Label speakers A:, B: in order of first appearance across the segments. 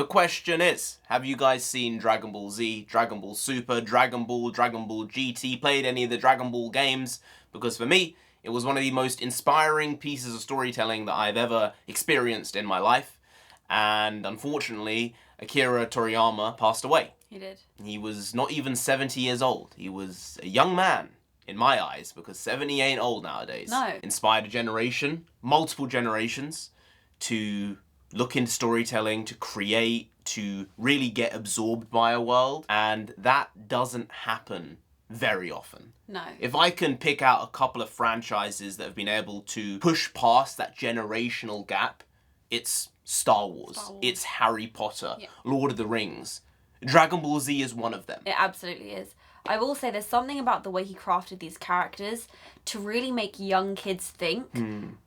A: The question is, have you guys seen Dragon Ball Z, Dragon Ball Super, Dragon Ball GT, played any of the Dragon Ball games? Because for me, it was one of the most inspiring pieces of storytelling that I've ever experienced in my life. And unfortunately, Akira Toriyama passed away.
B: He did.
A: He was not even 70 years old. He was a young man, in my eyes, because 70 ain't old nowadays.
B: No.
A: Inspired a generation, multiple generations, to look into storytelling, to create, to really get absorbed by a world. And that doesn't happen very often.
B: No.
A: If I can pick out a couple of franchises that have been able to push past that generational gap, it's Star Wars. It's Harry Potter, Lord of the Rings. Dragon Ball Z is one of them.
B: It absolutely is. I will say there's something about the way he crafted these characters to really make young kids think,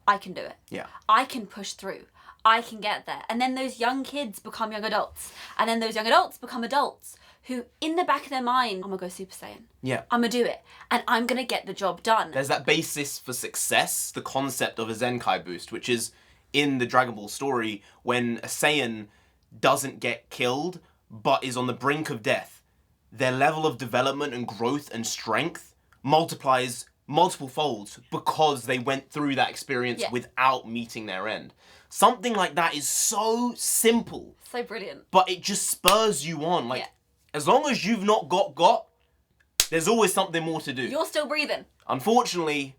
B: I can do it.
A: Yeah.
B: I can push through. I can get there. And then those young kids become young adults. And then those young adults become adults who, in the back of their mind, I'm going to go Super Saiyan.
A: Yeah.
B: I'm going to do it. And I'm going to get the job done.
A: There's that basis for success, the concept of a Zenkai boost, which is in the Dragon Ball story when a Saiyan doesn't get killed but is on the brink of death. Their level of development and growth and strength multiplies multiple folds because they went through that experience without meeting their end. Something like that is so simple.
B: So brilliant.
A: But it just spurs you on. Like, as long as you've not got, there's always something more to do.
B: You're still breathing.
A: Unfortunately,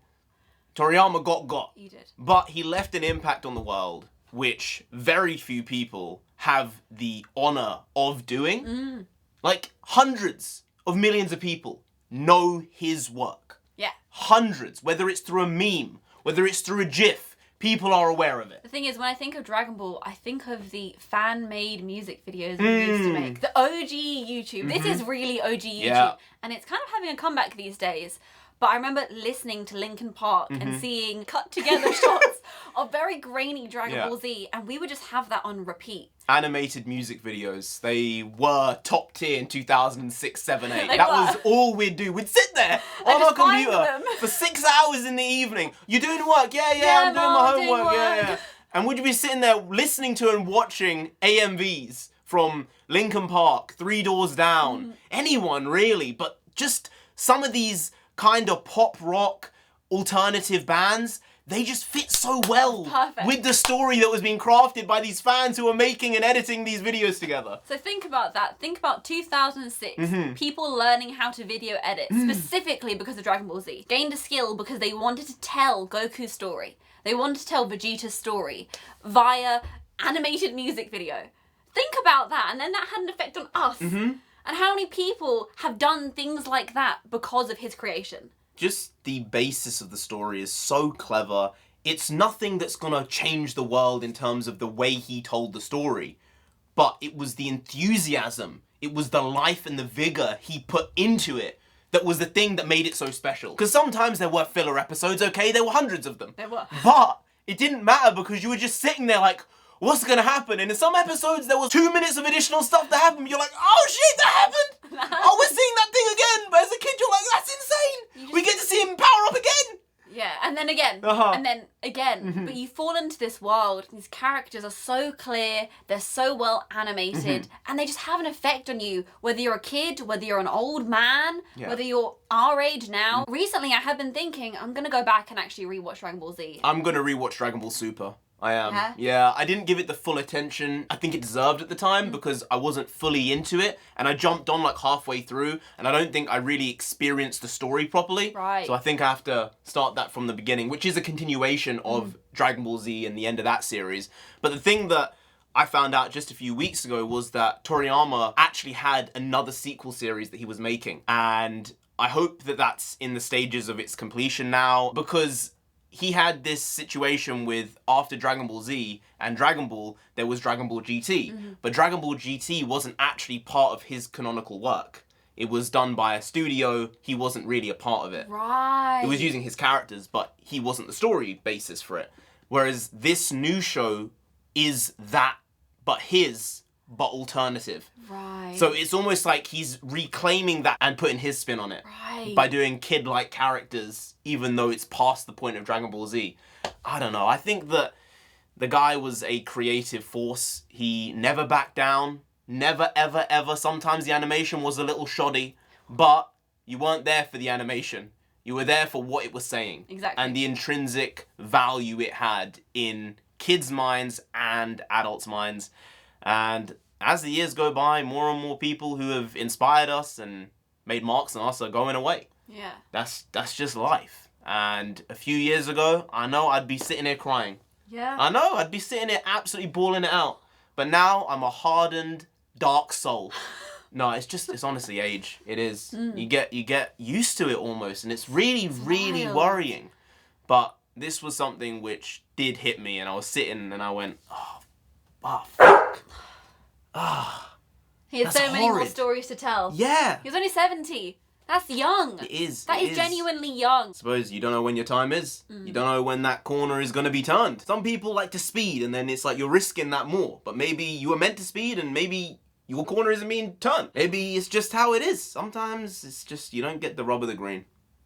A: Toriyama got.
B: You did.
A: But he left an impact on the world, which very few people have the honor of doing. Like, hundreds of millions of people know his work.
B: Yeah.
A: Hundreds. Whether it's through a meme, whether it's through a GIF, people are aware of it.
B: The thing is, when I think of Dragon Ball, I think of the fan-made music videos we used to make. The OG YouTube. This is really OG YouTube.
A: Yeah.
B: And it's kind of having a comeback these days. But I remember listening to Linkin Park and seeing cut-together shots of very grainy Dragon Ball Z, and we would just have that on repeat.
A: Animated music videos. They were top tier in 2006, 7, 8.
B: They
A: That
B: were.
A: was all we'd do. We'd sit there on our
B: just find
A: computer
B: them.
A: for 6 hours in the evening. You doing work? Yeah, I'm doing my homework. Yeah. And we'd be sitting there listening to and watching AMVs from Linkin Park, Three Doors Down, anyone really, but just some of these kind of pop rock alternative bands, they just fit so well with the story that was being crafted by these fans who are making and editing these videos together.
B: So think about that. Think about 2006. People learning how to video edit, specifically because of Dragon Ball Z. Gained a skill because they wanted to tell Goku's story. They wanted to tell Vegeta's story via animated music video. Think about that, and then that had an effect on us. And how many people have done things like that because of his creation?
A: Just the basis of the story is so clever. It's nothing that's gonna change the world in terms of the way he told the story. But it was the enthusiasm, it was the life and the vigor he put into it that was the thing that made it so special. Because sometimes there were filler episodes, okay? There were hundreds of them.
B: There were.
A: But it didn't matter because you were just sitting there like, what's gonna happen? And in some episodes, there was 2 minutes of additional stuff that happened. You're like, oh shit, that happened! Oh, we're seeing that thing again! But as a kid, you're like, that's insane! We get to see him power up again!
B: Yeah, and then again, and then again. But you fall into this world, these characters are so clear, they're so well animated, and they just have an effect on you, whether you're a kid, whether you're an old man, whether you're our age now. Recently, I have been thinking, I'm gonna go back and actually rewatch Dragon Ball Z.
A: I'm gonna rewatch Dragon Ball Super. I am. Yeah, I didn't give it the full attention I think it deserved at the time because I wasn't fully into it, and I jumped on like halfway through, and I don't think I really experienced the story properly.
B: Right.
A: So I think I have to start that from the beginning, which is a continuation of Dragon Ball Z and the end of that series. But the thing that I found out just a few weeks ago was that Toriyama actually had another sequel series that he was making, and I hope that that's in the stages of its completion now, because he had this situation with, after Dragon Ball Z and Dragon Ball, there was Dragon Ball GT. But Dragon Ball GT wasn't actually part of his canonical work. It was done by a studio. He wasn't really a part of it.
B: Right.
A: It was using his characters, but he wasn't the story basis for it. Whereas this new show is that, but alternative.
B: Right.
A: So it's almost like he's reclaiming that and putting his spin on it.
B: Right.
A: By doing kid-like characters, even though it's past the point of Dragon Ball Z. I don't know. I think that The guy was a creative force. He never backed down. Never, ever, ever. Sometimes the animation was a little shoddy, but you weren't there for the animation. You were there for what it was saying.
B: Exactly.
A: And the intrinsic value it had in kids' minds and adults' minds. And as the years go by, more and more people who have inspired us and made marks on us are going away.
B: Yeah.
A: That's just life. And a few years ago, I know I'd be sitting here crying.
B: Yeah.
A: I know, I'd be sitting here absolutely bawling it out. But now I'm a hardened, dark soul. No, it's honestly age. It is. You get used to it almost, and it's really, really
B: wild.
A: worrying. But this was something which did hit me, and I was sitting and I went, fuck.
B: He had
A: That's
B: so many more
A: horrid.
B: stories to tell.
A: Yeah.
B: He was only 70. That's young.
A: It is.
B: That is genuinely young.
A: I suppose you don't know when your time is. You don't know when that corner is going to be turned. Some people like to speed, and then it's like you're risking that more. But maybe you were meant to speed, and maybe your corner isn't being turned. Maybe it's just how it is. Sometimes it's just you don't get the rub of the green.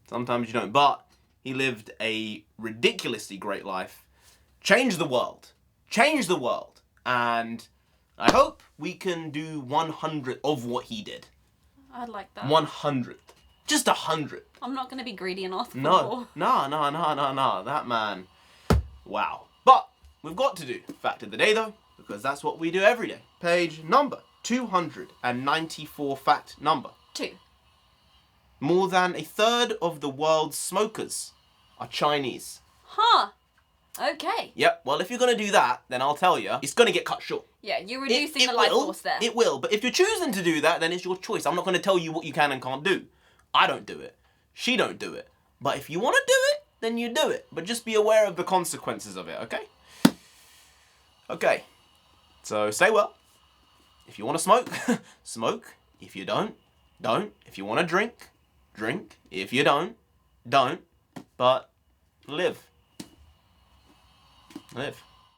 A: Sometimes you don't. But he lived a ridiculously great life. Changed the world. Changed the world. And I hope we can do 100 of what he did.
B: I'd like that.
A: 100. Just 100.
B: I'm not going to be greedy and ask for
A: No.
B: more.
A: No. That man. Wow. But we've got to do Fact of the Day, though, because that's what we do every day. Page number 294 fact number.
B: 2.
A: More than a third of the world's smokers are Chinese.
B: Huh. Okay.
A: Yep. Well, if you're going to do that, then I'll tell you, it's going to get cut short.
B: Yeah, you're reducing the life force there.
A: It will. But if you're choosing to do that, then it's your choice. I'm not going to tell you what you can and can't do. I don't do it. She don't do it. But if you want to do it, then you do it. But just be aware of the consequences of it, okay? Okay. So stay well. If you want to smoke, smoke. If you don't, don't. If you want to drink, drink. If you don't, don't. But live. Live.